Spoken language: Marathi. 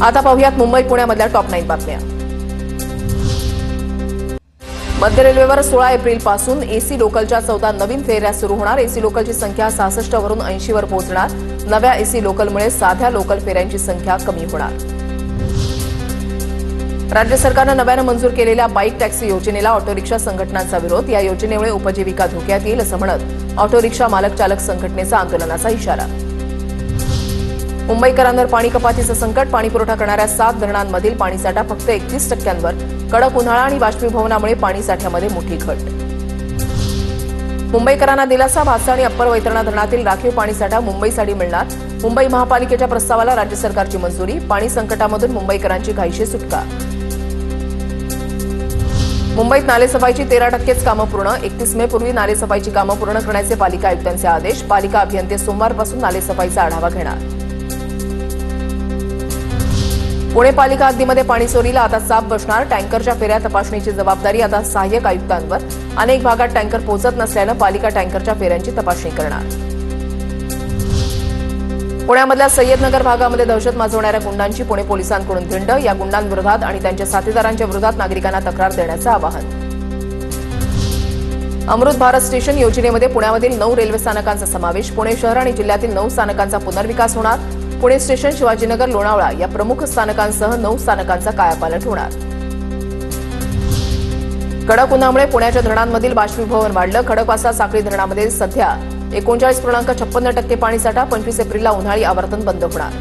आता पाहूयात मुंबई पुण्यामधल्या टॉप 9 बातम्या। मध्य रेल्वेवर 16 एप्रिलपासून एसी लोकलच्या 14 नवीन फेऱ्या सुरू होणार। एसी लोकलची संख्या 66 वरून 80 वर पोहोचणार। नव्या एसी लोकलमुळे साध्या लोकल फेऱ्यांची संख्या कमी होणार। राज्य सरकारने नव्याने मंजूर केलेल्या बाईक टॅक्सी योजनेला ऑटो रिक्षा संघटनांचा विरोध। या योजनेमुळे उपजीविका धोक्यात येईल असं म्हणत ऑटो रिक्षा मालक चालक संघटनेचा आंदोलनाचा इशारा। मुंबईकरांवर पाणी कपातीचं संकट। पाणी पुरवठा करणाऱ्या 7 धरणांमधील पाणीसाठा फक्त 31%वर। कडक उन्हाळा आणि बाष्पीभवनामुळे पाणीसाठ्यामध्ये मोठी घट। मुंबईकरांना दिलासा। भातसा आणि अप्पर वैतरणा धरणातील राखीव पाणीसाठा मुंबईसाठी मिळणार। मुंबई महापालिकेच्या प्रस्तावाला राज्य सरकारची मंजुरी। पाणी संकटामधून मुंबईकरांची घाईशी सुटका। मुंबईत नालेसफाईची 13%च कामं पूर्ण। 31 मे पूर्वी नालेसफाईची कामं पूर्ण करण्याचे पालिका आयुक्तांचे आदेश। पालिका अभियंते सोमवारपासून नालेसफाईचा आढावा घेणार। पुणे पालिका हद्दीमध्ये पाणी चोरीला आता चाप बसणार। टँकरच्या फेऱ्या तपासणीची जबाबदारी आता सहाय्यक आयुक्तांवर। अनेक भागात टँकर पोहोचत नसल्यानं पालिका टँकरच्या फेऱ्यांची तपासणी करणार। पुण्यामधल्या सय्यदनगर भागामध्ये दहशत माजवणाऱ्या गुंडांची पुणे पोलिसांकडून धिंड। या गुंडांविरोधात आणि त्यांच्या साथीदारांच्या विरोधात नागरिकांना तक्रार देण्याचं आवाहन। अमृत भारत स्टेशन योजनेमध्ये पुण्यामधील 9 रेल्वे स्थानकांचा समावेश। पुणे शहर आणि जिल्ह्यातील 9 स्थानकांचा पुनर्विकास होणार। पुणे स्टेशन, शिवाजीनगर, लोणावळा या प्रमुख स्थानकांसह 9 स्थानकांचा कायापालट होणार। कडक उन्हामुळे पुण्याच्या धरणांमधील बाष्पीभवन वाढलं। खडकवासला साखळी धरणामध्ये सध्या 39.56% पाणीसाठा। 25 एप्रिलला उन्हाळी आवर्तन बंद होणार।